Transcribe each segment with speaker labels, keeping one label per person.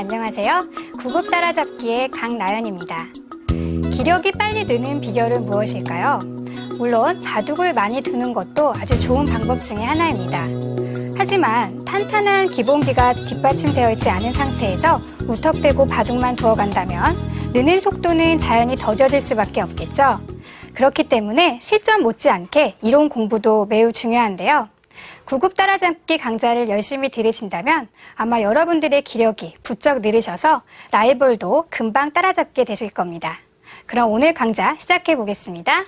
Speaker 1: 안녕하세요. 구급 따라잡기의 강나연입니다. 기력이 빨리 느는 비결은 무엇일까요? 물론 바둑을 많이 두는 것도 아주 좋은 방법 중에 하나입니다. 하지만 탄탄한 기본기가 뒷받침되어 있지 않은 상태에서 무턱대고 바둑만 두어간다면 느는 속도는 자연히 더뎌질 수밖에 없겠죠. 그렇기 때문에 실전 못지않게 이론 공부도 매우 중요한데요. 구급 따라잡기 강좌를 열심히 들으신다면 아마 여러분들의 기력이 부쩍 늘으셔서 라이벌도 금방 따라잡게 되실 겁니다. 그럼 오늘 강좌 시작해 보겠습니다.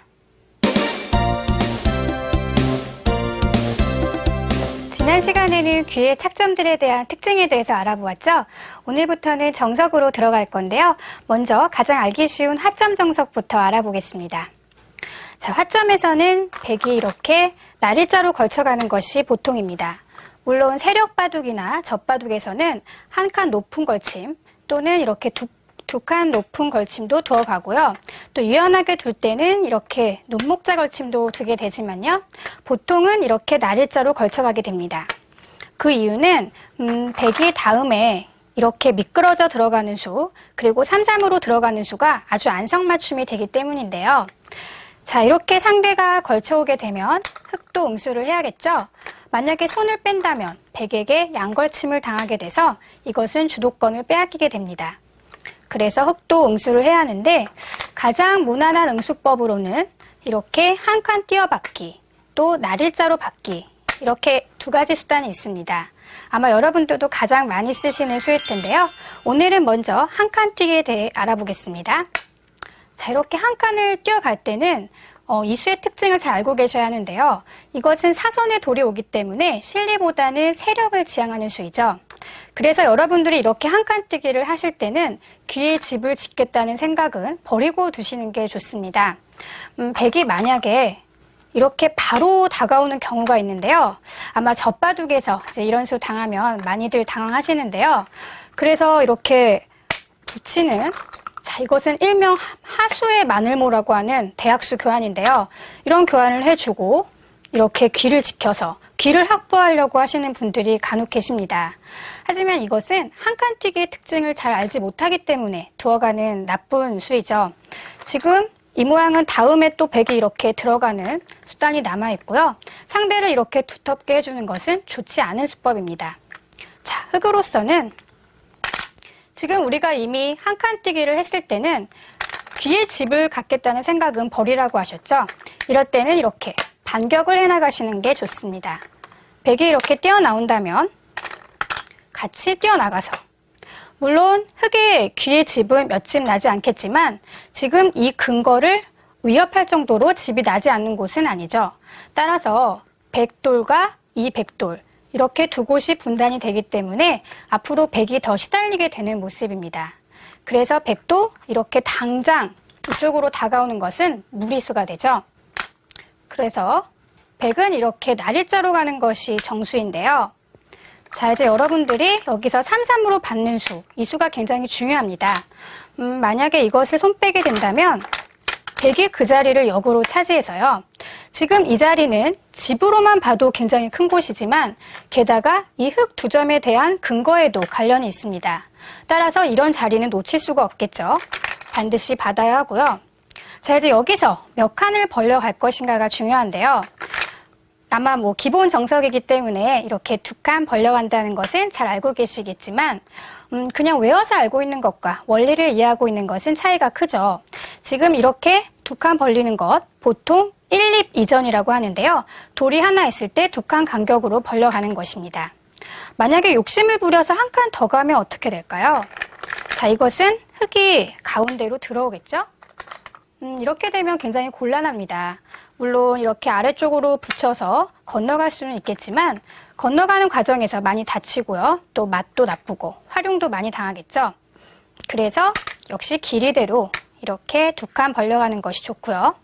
Speaker 1: 지난 시간에는 귀의 착점들에 대한 특징에 대해서 알아보았죠? 오늘부터는 정석으로 들어갈 건데요. 먼저 가장 알기 쉬운 하점 정석부터 알아보겠습니다. 자, 화점에서는 백이 이렇게 날일자로 걸쳐가는 것이 보통입니다. 물론 세력바둑이나 젖바둑에서는 한 칸 높은 걸침 또는 이렇게 두 칸 높은 걸침도 두어가고요. 또 유연하게 둘 때는 이렇게 눈목자 걸침도 두게 되지만요. 보통은 이렇게 날일자로 걸쳐가게 됩니다. 그 이유는 백이 다음에 이렇게 미끄러져 들어가는 수 그리고 3-3으로 들어가는 수가 아주 안성맞춤이 되기 때문인데요. 자, 이렇게 상대가 걸쳐오게 되면 흑도 응수를 해야겠죠? 만약에 손을 뺀다면 백에게 양걸침을 당하게 돼서 이것은 주도권을 빼앗기게 됩니다. 그래서 흑도 응수를 해야 하는데 가장 무난한 응수법으로는 이렇게 한 칸 뛰어받기, 또 날일자로 받기 이렇게 두 가지 수단이 있습니다. 아마 여러분들도 가장 많이 쓰시는 수일 텐데요. 오늘은 먼저 한 칸 뛰기에 대해 알아보겠습니다. 자, 이렇게 한 칸을 뛰어갈 때는 이 수의 특징을 잘 알고 계셔야 하는데요. 이것은 사선에 돌이 오기 때문에 실리보다는 세력을 지향하는 수이죠. 그래서 여러분들이 이렇게 한 칸 뛰기를 하실 때는 귀의 집을 짓겠다는 생각은 버리고 두시는 게 좋습니다. 백이 만약에 이렇게 바로 다가오는 경우가 있는데요. 아마 젖바둑에서 이제 이런 수 당하면 많이들 당황하시는데요. 그래서 이렇게 붙이는 자, 이것은 일명 하수의 마늘모라고 하는 대학수 교환인데요. 이런 교환을 해주고 이렇게 귀를 지켜서 귀를 확보하려고 하시는 분들이 간혹 계십니다. 하지만 이것은 한 칸 뛰기의 특징을 잘 알지 못하기 때문에 두어가는 나쁜 수이죠. 지금 이 모양은 다음에 또 백이 이렇게 들어가는 수단이 남아있고요. 상대를 이렇게 두텁게 해주는 것은 좋지 않은 수법입니다. 자, 흑으로서는 지금 우리가 이미 한 칸 뛰기를 했을 때는 귀의 집을 갖겠다는 생각은 버리라고 하셨죠? 이럴 때는 이렇게 반격을 해나가시는 게 좋습니다. 백이 이렇게 뛰어나온다면 같이 뛰어나가서 물론 흑의 귀의 집은 몇 집 나지 않겠지만 지금 이 근거를 위협할 정도로 집이 나지 않는 곳은 아니죠. 따라서 백돌과 이 백돌 이렇게 두 곳이 분단이 되기 때문에 앞으로 백이 더 시달리게 되는 모습입니다. 그래서 백도 이렇게 당장 이쪽으로 다가오는 것은 무리수가 되죠. 그래서 백은 이렇게 날일자로 가는 것이 정수인데요. 자, 이제 여러분들이 여기서 3-3으로 받는 수, 이 수가 굉장히 중요합니다. 만약에 이것을 손 빼게 된다면 백이 그 자리를 역으로 차지해서요. 지금 이 자리는 집으로만 봐도 굉장히 큰 곳이지만 게다가 이 흑 두 점에 대한 근거에도 관련이 있습니다. 따라서 이런 자리는 놓칠 수가 없겠죠. 반드시 받아야 하고요. 자, 이제 여기서 몇 칸을 벌려갈 것인가가 중요한데요. 아마 기본 정석이기 때문에 이렇게 두 칸 벌려간다는 것은 잘 알고 계시겠지만 그냥 외워서 알고 있는 것과 원리를 이해하고 있는 것은 차이가 크죠. 지금 이렇게 두 칸 벌리는 것 보통 1립 이전이라고 하는데요. 돌이 하나 있을 때 두 칸 간격으로 벌려가는 것입니다. 만약에 욕심을 부려서 한 칸 더 가면 어떻게 될까요? 자, 이것은 흑이 가운데로 들어오겠죠? 이렇게 되면 굉장히 곤란합니다. 물론 이렇게 아래쪽으로 붙여서 건너갈 수는 있겠지만 건너가는 과정에서 많이 다치고요. 또 맛도 나쁘고 활용도 많이 당하겠죠. 그래서 역시 길이대로 이렇게 두 칸 벌려가는 것이 좋고요.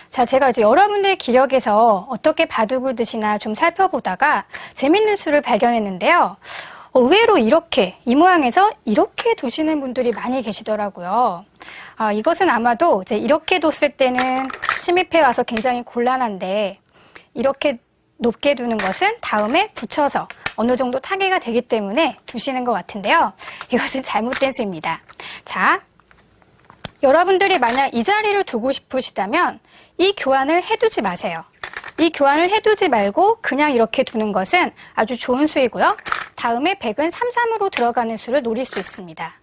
Speaker 1: 자, 제가 이제 여러분들의 기력에서 어떻게 바둑을 드시나 좀 살펴보다가 재밌는 수를 발견했는데요. 의외로 이렇게 이 모양에서 이렇게 두시는 분들이 많이 계시더라고요. 이것은 아마도 이제 이렇게 뒀을 때는 침입해 와서 굉장히 곤란한데 이렇게 높게 두는 것은 다음에 붙여서 어느 정도 타개가 되기 때문에 두시는 것 같은데요. 이것은 잘못된 수입니다. 자, 여러분들이 만약 이 자리를 두고 싶으시다면 이 교환을 해두지 마세요. 이 교환을 해두지 말고 그냥 이렇게 두는 것은 아주 좋은 수이고요. 다음에 100은 3, 3으로 들어가는 수를 노릴 수 있습니다.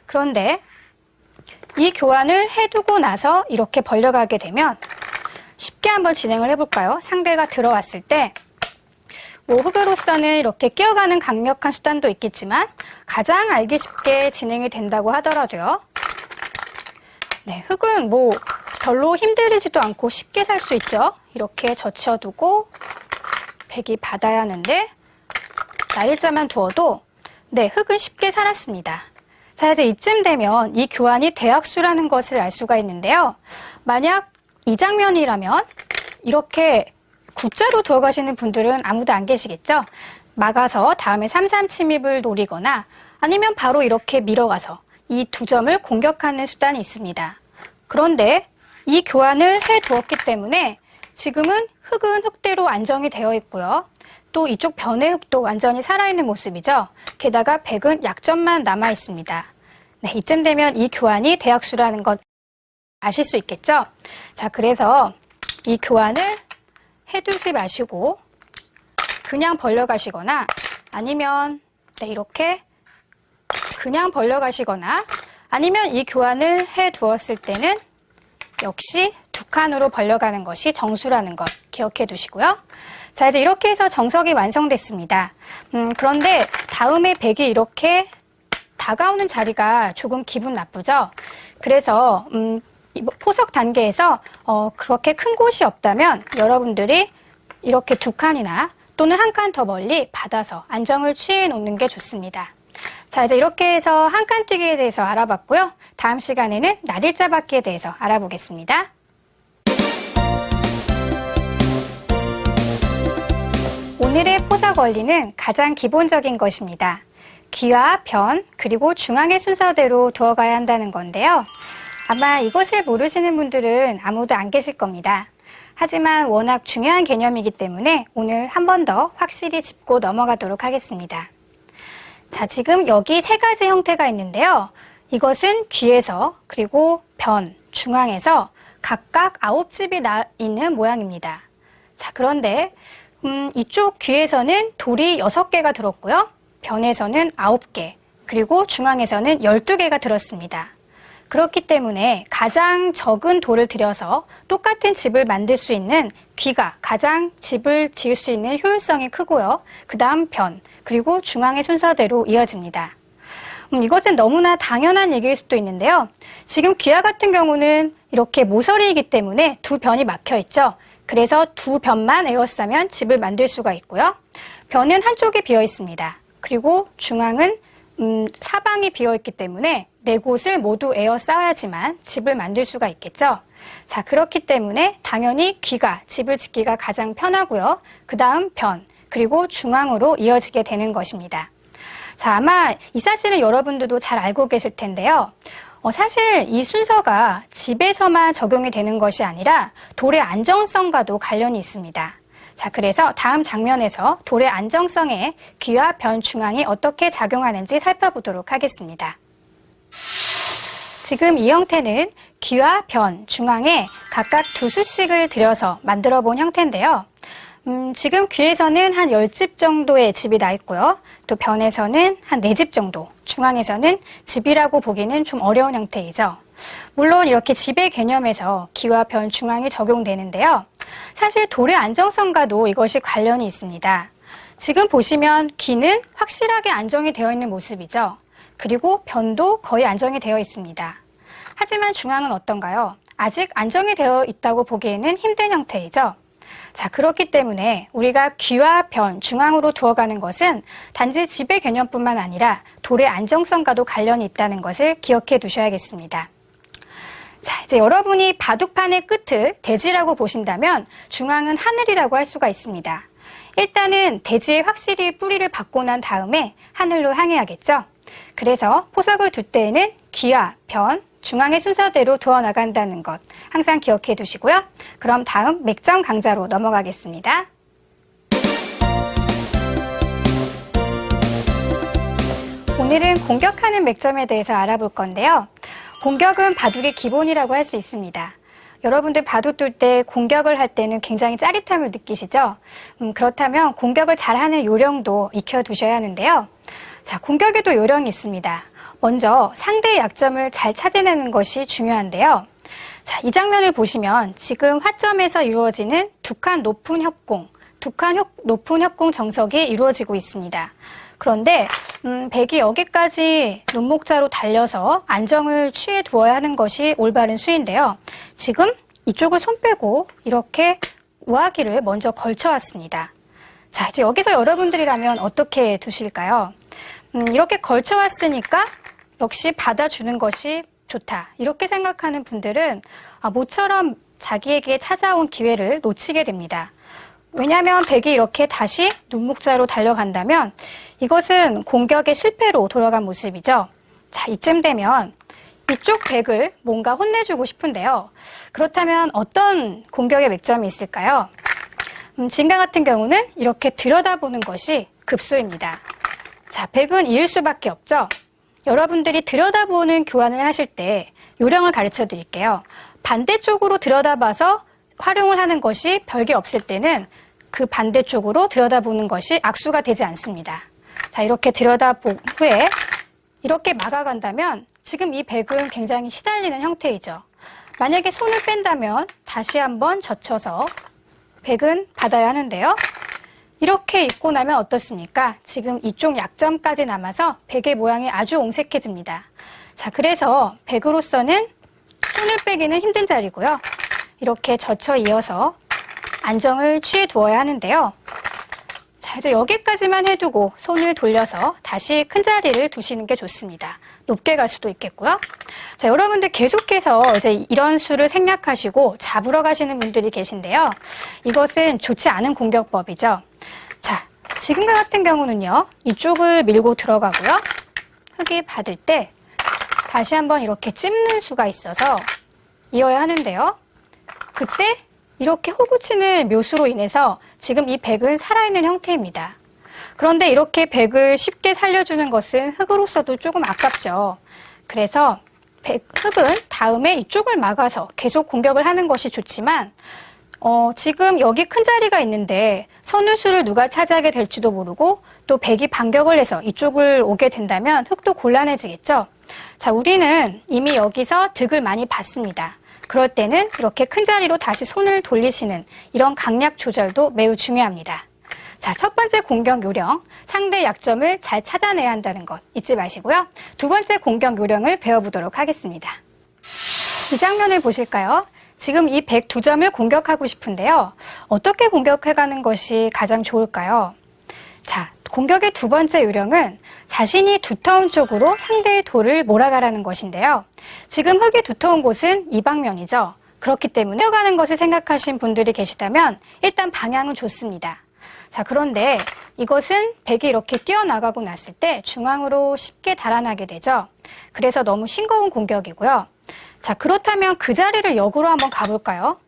Speaker 1: 그런데 이 교환을 해두고 나서 이렇게 벌려가게 되면 쉽게 한번 진행을 해볼까요? 상대가 들어왔을 때 흑으로서는 이렇게 끼어가는 강력한 수단도 있겠지만 가장 알기 쉽게 진행이 된다고 하더라도요. 네, 흑은 별로 힘들지도 않고 쉽게 살 수 있죠. 이렇게 젖혀두고 100이 받아야 하는데 날일자만 두어도 네, 흑은 쉽게 살았습니다. 자, 이제 이쯤 되면 이 교환이 대약수라는 것을 알 수가 있는데요. 만약 이 장면이라면 이렇게 국자로 두어 가시는 분들은 아무도 안 계시겠죠? 막아서 다음에 3-3 침입을 노리거나 아니면 바로 이렇게 밀어가서 이 두 점을 공격하는 수단이 있습니다. 그런데 이 교환을 해두었기 때문에 지금은 흑은 흑대로 안정이 되어 있고요. 또 이쪽 변의 흑도 완전히 살아있는 모습이죠. 게다가 100은 약점만 남아 있습니다. 네, 이쯤 되면 이 교환이 대약수라는 것 아실 수 있겠죠? 자, 그래서 이 교환을 해두지 마시고 그냥 벌려가시거나 아니면 네, 이렇게 그냥 벌려가시거나 아니면 이 교환을 해두었을 때는 역시 두 칸으로 벌려가는 것이 정수라는 것 기억해 두시고요. 자, 이제 이렇게 해서 정석이 완성됐습니다. 그런데 다음에 100이 이렇게 다가오는 자리가 조금 기분 나쁘죠? 그래서 포석 단계에서 그렇게 큰 곳이 없다면 여러분들이 이렇게 두 칸이나 또는 한 칸 더 멀리 받아서 안정을 취해 놓는 게 좋습니다. 자, 이제 이렇게 해서 한 칸 뛰기에 대해서 알아봤고요. 다음 시간에는 날일자 받기에 대해서 알아보겠습니다. 오늘의 포석 원리는 가장 기본적인 것입니다. 귀와 변, 그리고 중앙의 순서대로 두어가야 한다는 건데요. 아마 이것을 모르시는 분들은 아무도 안 계실 겁니다. 하지만 워낙 중요한 개념이기 때문에 오늘 한 번 더 확실히 짚고 넘어가도록 하겠습니다. 자, 지금 여기 세 가지 형태가 있는데요. 이것은 귀에서 그리고 변, 중앙에서 각각 9집이 나 있는 모양입니다. 자, 그런데 이쪽 귀에서는 돌이 6개가 들었고요. 변에서는 9개, 그리고 중앙에서는 12개가 들었습니다. 그렇기 때문에 가장 적은 돌을 들여서 똑같은 집을 만들 수 있는 귀가 가장 집을 지을 수 있는 효율성이 크고요. 그 다음 변, 그리고 중앙의 순서대로 이어집니다. 이것은 너무나 당연한 얘기일 수도 있는데요. 지금 귀와 같은 경우는 이렇게 모서리이기 때문에 두 변이 막혀 있죠. 그래서 두 변만 에워싸면 집을 만들 수가 있고요. 변은 한쪽이 비어 있습니다. 그리고 중앙은 사방이 비어 있기 때문에 네 곳을 모두 에워싸야지만 집을 만들 수가 있겠죠. 자, 그렇기 때문에 당연히 귀가 집을 짓기가 가장 편하고요. 그 다음 변, 그리고 중앙으로 이어지게 되는 것입니다. 자, 아마 이 사실은 여러분들도 잘 알고 계실 텐데요. 사실 이 순서가 집에서만 적용이 되는 것이 아니라 돌의 안정성과도 관련이 있습니다. 자, 그래서 다음 장면에서 돌의 안정성에 귀와 변 중앙이 어떻게 작용하는지 살펴보도록 하겠습니다. 지금 이 형태는 귀와 변 중앙에 각각 두 수씩을 들여서 만들어 본 형태인데요. 지금 귀에서는 한 10집 정도의 집이 나 있고요. 또 변에서는 한 4집 정도, 중앙에서는 집이라고 보기는 좀 어려운 형태이죠. 물론 이렇게 집의 개념에서 귀와 변 중앙이 적용되는데요. 사실 돌의 안정성과도 이것이 관련이 있습니다. 지금 보시면 귀는 확실하게 안정이 되어 있는 모습이죠. 그리고 변도 거의 안정이 되어 있습니다. 하지만 중앙은 어떤가요? 아직 안정이 되어 있다고 보기에는 힘든 형태이죠. 자, 그렇기 때문에 우리가 귀와 변 중앙으로 두어가는 것은 단지 집의 개념뿐만 아니라 돌의 안정성과도 관련이 있다는 것을 기억해 두셔야겠습니다. 자, 이제 여러분이 바둑판의 끝을 대지라고 보신다면 중앙은 하늘이라고 할 수가 있습니다. 일단은 대지에 확실히 뿌리를 박고 난 다음에 하늘로 향해야겠죠. 그래서 포석을 둘 때에는 귀와 변, 중앙의 순서대로 두어 나간다는 것 항상 기억해 두시고요. 그럼 다음 맥점 강좌로 넘어가겠습니다. 오늘은 공격하는 맥점에 대해서 알아볼 건데요. 공격은 바둑의 기본이라고 할 수 있습니다. 여러분들 바둑 둘 때 공격을 할 때는 굉장히 짜릿함을 느끼시죠? 그렇다면 공격을 잘하는 요령도 익혀두셔야 하는데요. 자, 공격에도 요령이 있습니다. 먼저 상대의 약점을 잘 찾아내는 것이 중요한데요. 자, 이 장면을 보시면 지금 화점에서 이루어지는 두 칸 높은 협공, 높은 협공 정석이 이루어지고 있습니다. 그런데 백이 여기까지 눈목자로 달려서 안정을 취해 두어야 하는 것이 올바른 수인데요. 지금 이쪽을 손 빼고 이렇게 우아기를 먼저 걸쳐왔습니다. 자, 이제 여기서 여러분들이라면 어떻게 두실까요? 이렇게 걸쳐왔으니까 역시 받아주는 것이 좋다. 이렇게 생각하는 분들은 모처럼 자기에게 찾아온 기회를 놓치게 됩니다. 왜냐하면 백이 이렇게 다시 눈목자로 달려간다면 이것은 공격의 실패로 돌아간 모습이죠. 자, 이쯤 되면 이쪽 백을 뭔가 혼내주고 싶은데요. 그렇다면 어떤 공격의 맥점이 있을까요? 지금과 같은 경우는 이렇게 들여다보는 것이 급소입니다. 자, 백은 이을 수밖에 없죠. 여러분들이 들여다보는 교환을 하실 때 요령을 가르쳐 드릴게요. 반대쪽으로 들여다봐서 활용을 하는 것이 별게 없을 때는 그 반대쪽으로 들여다보는 것이 악수가 되지 않습니다. 자, 이렇게 들여다본 후에 이렇게 막아간다면 지금 이 백은 굉장히 시달리는 형태이죠. 만약에 손을 뺀다면 다시 한번 젖혀서 백은 받아야 하는데요. 이렇게 입고 나면 어떻습니까? 지금 이쪽 약점까지 남아서 백의 모양이 아주 옹색해집니다. 자, 그래서 백으로서는 손을 빼기는 힘든 자리고요. 이렇게 젖혀 이어서 안정을 취해 두어야 하는데요. 자, 이제 여기까지만 해두고 손을 돌려서 다시 큰 자리를 두시는 게 좋습니다. 높게 갈 수도 있겠고요. 자, 여러분들 계속해서 이제 이런 수를 생략하시고 잡으러 가시는 분들이 계신데요. 이것은 좋지 않은 공격법이죠. 자, 지금과 같은 경우는요. 이쪽을 밀고 들어가고요. 흙이 받을 때 다시 한번 이렇게 찝는 수가 있어서 이어야 하는데요. 그때 이렇게 호구치는 묘수로 인해서 지금 이 백은 살아있는 형태입니다. 그런데 이렇게 백을 쉽게 살려주는 것은 흙으로서도 조금 아깝죠. 그래서 흙은 다음에 이쪽을 막아서 계속 공격을 하는 것이 좋지만 지금 여기 큰 자리가 있는데 선우수를 누가 차지하게 될지도 모르고 또 백이 반격을 해서 이쪽을 오게 된다면 흙도 곤란해지겠죠. 자, 우리는 이미 여기서 득을 많이 봤습니다. 그럴 때는 이렇게 큰 자리로 다시 손을 돌리시는 이런 강약 조절도 매우 중요합니다. 자, 첫 번째 공격 요령, 상대 약점을 잘 찾아내야 한다는 것 잊지 마시고요. 두 번째 공격 요령을 배워보도록 하겠습니다. 이 장면을 보실까요? 지금 이 백 두 점을 공격하고 싶은데요. 어떻게 공격해가는 것이 가장 좋을까요? 자, 공격의 두 번째 요령은 자신이 두터운 쪽으로 상대의 돌을 몰아가라는 것인데요. 지금 흙이 두터운 곳은 이 방면이죠. 그렇기 때문에 뛰어가는 것을 생각하신 분들이 계시다면 일단 방향은 좋습니다. 자, 그런데 이것은 백이 이렇게 뛰어나가고 났을 때 중앙으로 쉽게 달아나게 되죠. 그래서 너무 싱거운 공격이고요. 자, 그렇다면 그 자리를 역으로 한번 가볼까요?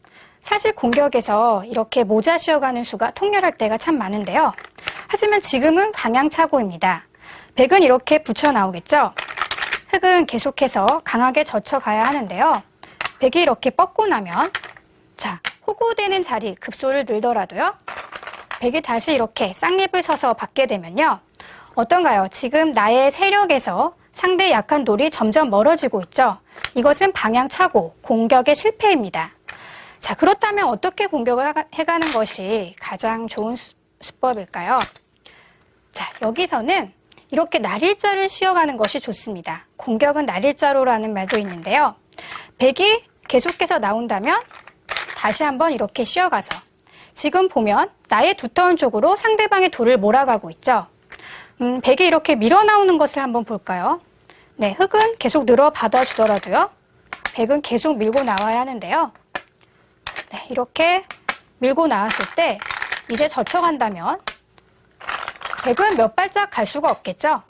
Speaker 1: 사실 공격에서 이렇게 모자 씌어가는 수가 통렬할 때가 참 많은데요. 하지만 지금은 방향차고입니다. 백은 이렇게 붙여 나오겠죠? 흙은 계속해서 강하게 젖혀가야 하는데요. 백이 이렇게 뻗고 나면 자, 호구되는 자리 급소를 늘더라도요. 백이 다시 이렇게 쌍립을 서서 받게 되면요. 어떤가요? 지금 나의 세력에서 상대의 약한 돌이 점점 멀어지고 있죠? 이것은 방향차고 공격의 실패입니다. 자, 그렇다면 어떻게 공격을 해가는 것이 가장 좋은 수법일까요? 자, 여기서는 이렇게 날일자를 씌어가는 것이 좋습니다. 공격은 날일자로라는 말도 있는데요. 백이 계속해서 나온다면 다시 한번 이렇게 씌어가서 지금 보면 나의 두터운 쪽으로 상대방의 돌을 몰아가고 있죠. 백이 이렇게 밀어 나오는 것을 한번 볼까요? 네, 흙은 계속 늘어 받아주더라도요. 백은 계속 밀고 나와야 하는데요. 네, 이렇게 밀고 나왔을 때 이제 젖혀간다면 백은 몇 발짝 갈 수가 없겠죠.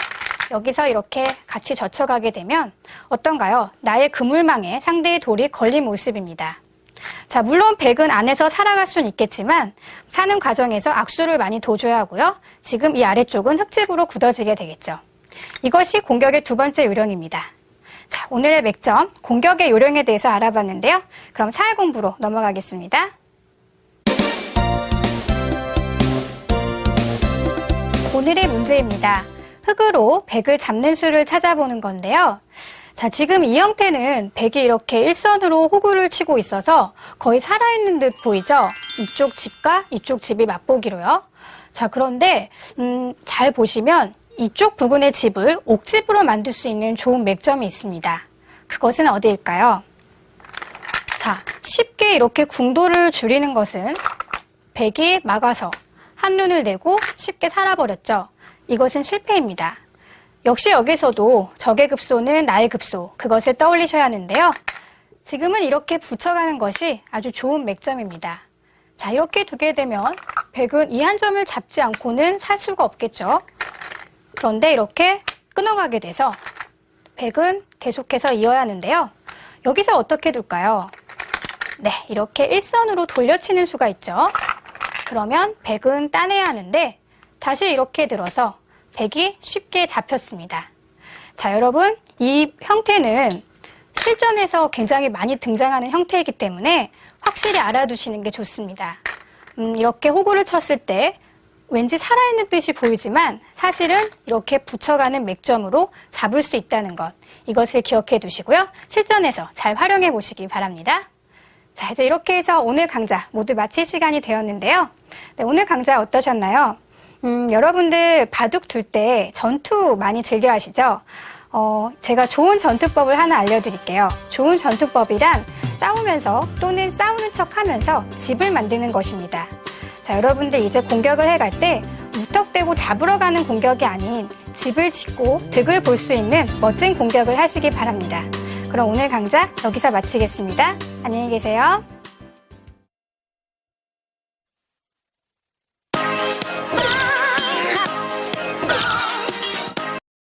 Speaker 1: 여기서 이렇게 같이 젖혀가게 되면 어떤가요? 나의 그물망에 상대의 돌이 걸린 모습입니다. 자, 물론 백은 안에서 살아갈 수는 있겠지만 사는 과정에서 악수를 많이 둬줘야 하고요. 지금 이 아래쪽은 흙집으로 굳어지게 되겠죠. 이것이 공격의 두 번째 요령입니다. 자, 오늘의 맥점, 공격의 요령에 대해서 알아봤는데요. 그럼 사회 공부로 넘어가겠습니다. 오늘의 문제입니다. 흙으로 백을 잡는 수를 찾아보는 건데요. 자, 지금 이 형태는 백이 이렇게 일선으로 호구를 치고 있어서 거의 살아있는 듯 보이죠? 이쪽 집과 이쪽 집이 맛보기로요. 자, 그런데 잘 보시면 이쪽 부분의 집을 옥집으로 만들 수 있는 좋은 맥점이 있습니다. 그것은 어디일까요? 자, 쉽게 이렇게 궁도를 줄이는 것은 백이 막아서 한눈을 내고 쉽게 살아버렸죠. 이것은 실패입니다. 역시 여기서도 적의 급소는 나의 급소, 그것을 떠올리셔야 하는데요. 지금은 이렇게 붙여가는 것이 아주 좋은 맥점입니다. 자, 이렇게 두게 되면 백은 이 한 점을 잡지 않고는 살 수가 없겠죠. 그런데 이렇게 끊어가게 돼서 백은 계속해서 이어야 하는데요. 여기서 어떻게 둘까요? 네, 이렇게 일선으로 돌려치는 수가 있죠. 그러면 백은 따내야 하는데 다시 이렇게 들어서 백이 쉽게 잡혔습니다. 자, 여러분, 이 형태는 실전에서 굉장히 많이 등장하는 형태이기 때문에 확실히 알아두시는 게 좋습니다. 이렇게 호구를 쳤을 때 왠지 살아있는 듯이 보이지만 사실은 이렇게 붙여가는 맥점으로 잡을 수 있다는 것, 이것을 기억해 두시고요. 실전에서 잘 활용해 보시기 바랍니다. 자, 이제 이렇게 해서 오늘 강좌 모두 마칠 시간이 되었는데요. 네, 오늘 강좌 어떠셨나요? 여러분들 바둑 둘 때 전투 많이 즐겨 하시죠? 제가 좋은 전투법을 하나 알려드릴게요. 좋은 전투법이란 싸우면서 또는 싸우는 척 하면서 집을 만드는 것입니다. 자, 여러분들 이제 공격을 해갈 때 무턱대고 잡으러 가는 공격이 아닌 집을 짓고 득을 볼 수 있는 멋진 공격을 하시기 바랍니다. 그럼 오늘 강좌 여기서 마치겠습니다. 안녕히 계세요.